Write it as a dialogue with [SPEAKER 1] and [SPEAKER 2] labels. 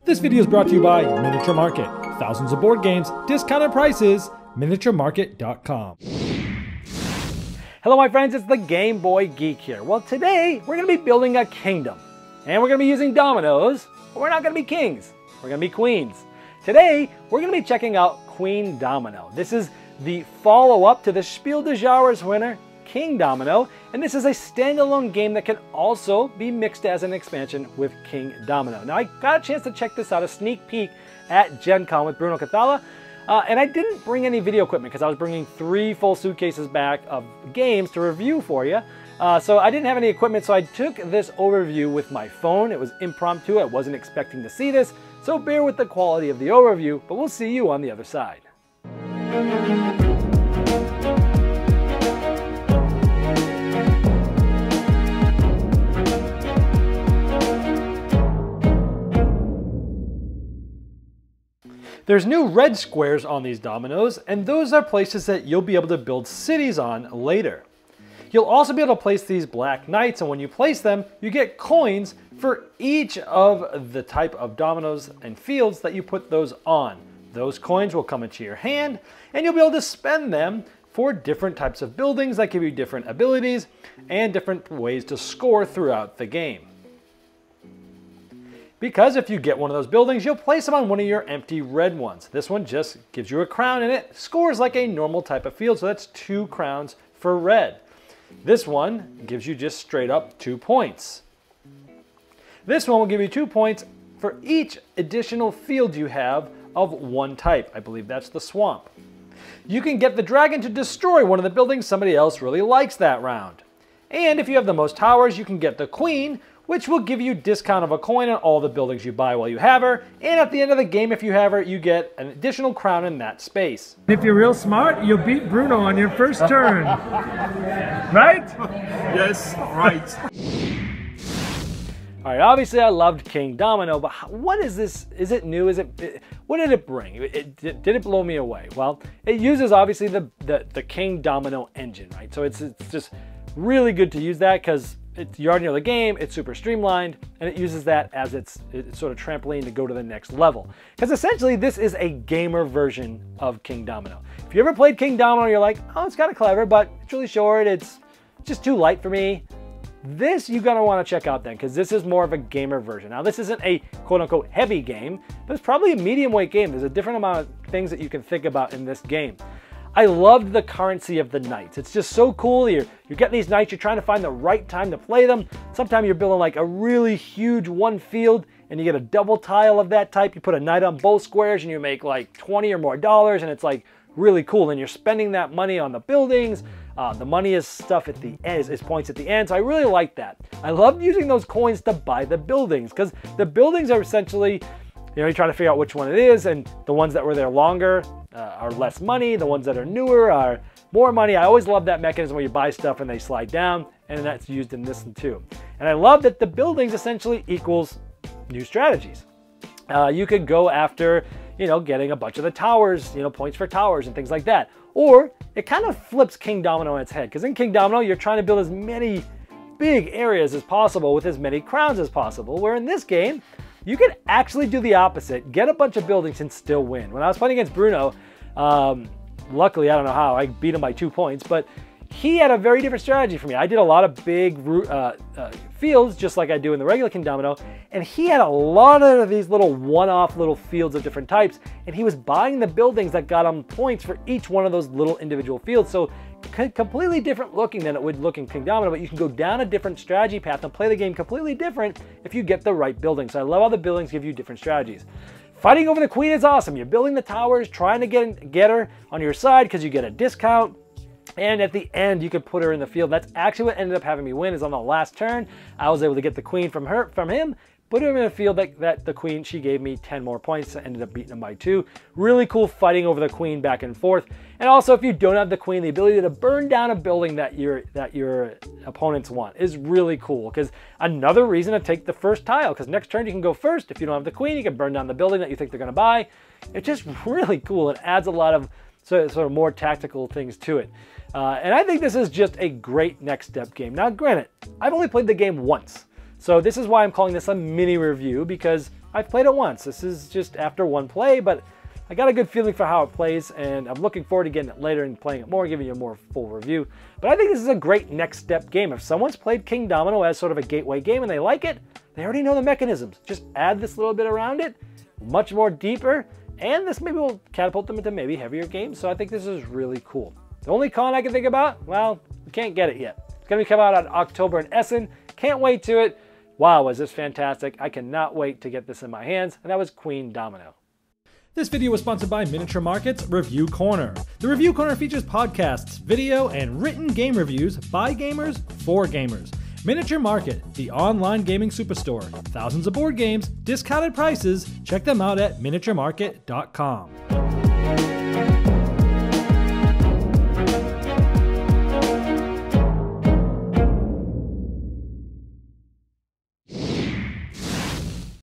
[SPEAKER 1] This video is brought to you by Miniature Market. Thousands of board games, discounted prices, miniaturemarket.com.
[SPEAKER 2] Hello my friends, it's the Game Boy Geek here. Well, today we're going to be building a kingdom. And we're going to be using dominoes, but we're not going to be kings. We're going to be queens. Today, we're going to be checking out Queendomino. This is the follow-up to the Spiel des Jahres winner, Kingdomino, and this is a standalone game that can also be mixed as an expansion with Kingdomino. Now, I got a chance to check this out, a sneak peek at Gen Con with Bruno and I didn't bring any video equipment because I was bringing 3 full suitcases back of games to review for you. So I didn't have any equipment, so I took this overview with my phone. It was impromptu. I wasn't expecting to see this, so bear with the quality of the overview, but we'll see you on the other side. There's new red squares on these dominoes, and those are places that you'll be able to build cities on later. You'll also be able to place these black knights, and when you place them, you get coins for each of the type of dominoes and fields that you put those on. Those coins will come into your hand, and you'll be able to spend them for different types of buildings that give you different abilities and different ways to score throughout the game. Because if you get one of those buildings, you'll place them on one of your empty red ones. This one just gives you a crown and it scores like a normal type of field, so that's 2 crowns for red. This one gives you just straight up 2 points. This one will give you 2 points for each additional field you have of one type. I believe that's the swamp. You can get the dragon to destroy one of the buildings somebody else really likes that round. And if you have the most towers, you can get the queen, which will give you discount of a coin on all the buildings you buy while you have her. And at the end of the game, if you have her, you get an additional crown in that space.
[SPEAKER 3] If you're real smart, you'll beat Bruno on your first turn. Right?
[SPEAKER 4] Yes, right.
[SPEAKER 2] All right, obviously I loved Kingdomino, but what is this? Is it new? What did it bring? Did it blow me away? Well, it uses obviously the Kingdomino engine, right? So it's just really good to use that because you already know the game, it's super streamlined, and it uses that as its sort of trampoline to go to the next level. Because essentially this is a gamer version of Kingdomino. If you ever played Kingdomino, you're like, oh, it's kind of clever, but it's really short, it's just too light for me. This you're gonna wanna check out then, because this is more of a gamer version. Now this isn't a quote unquote heavy game, but it's probably a medium weight game. There's a different amount of things that you can think about in this game. I loved the currency of the knights. It's just so cool. You're getting these knights, you're trying to find the right time to play them. Sometimes you're building like a really huge one field and you get a double tile of that type. You put a knight on both squares and you make like $20 or more, and it's like really cool. And you're spending that money on the buildings. The money is stuff at the end, is points at the end. So I really like that. I loved using those coins to buy the buildings because the buildings are essentially, you're trying to figure out which one it is, and the ones that were there longer are less money. The ones that are newer are more money. I always love that mechanism where you buy stuff and they slide down, and that's used in this one too. And I love that the buildings essentially equals new strategies. You could go after, getting a bunch of the towers, points for towers and things like that. Or it kind of flips Kingdomino on its head, because in Kingdomino, you're trying to build as many big areas as possible with as many crowns as possible, where in this game, you could actually do the opposite, get a bunch of buildings and still win. When I was playing against Bruno, luckily, I don't know how, I beat him by 2 points, but he had a very different strategy from me. I did a lot of big fields, just like I do in the regular Kingdomino, and he had a lot of these little one-off little fields of different types, and he was buying the buildings that got him points for each one of those little individual fields. So completely different looking than it would look in Kingdomino, but you can go down a different strategy path and play the game completely different if you get the right buildings. So I love how the buildings give you different strategies. Fighting over the queen is awesome. You're building the towers, trying to get her on your side because you get a discount. And at the end, you could put her in the field. That's actually what ended up having me win, is on the last turn, I was able to get the queen from him, put him in a field that the queen, she gave me 10 more points. I ended up beating him by 2. Really cool fighting over the queen back and forth. And also, if you don't have the queen, the ability to burn down a building that your opponents want is really cool, because another reason to take the first tile, because next turn you can go first. If you don't have the queen, you can burn down the building that you think they're going to buy. It's just really cool. It adds a lot of sort of more tactical things to it. And I think this is just a great next step game. Now, granted, I've only played the game once, so this is why I'm calling this a mini review, because I've played it once. This is just after one play, but I got a good feeling for how it plays, and I'm looking forward to getting it later and playing it more, giving you a more full review. But I think this is a great next step game. If someone's played Kingdomino as sort of a gateway game and they like it, they already know the mechanisms. Just add this little bit around it, much more deeper, and this maybe will catapult them into maybe heavier games. So I think this is really cool. The only con I can think about, well, we can't get it yet. It's going to come out in October in Essen. Can't wait to it. Wow, was this fantastic. I cannot wait to get this in my hands. And that was Queendomino.
[SPEAKER 1] This video was sponsored by Miniature Market's Review Corner. The Review Corner features podcasts, video, and written game reviews by gamers for gamers. Miniature Market, the online gaming superstore. Thousands of board games, discounted prices. Check them out at miniaturemarket.com.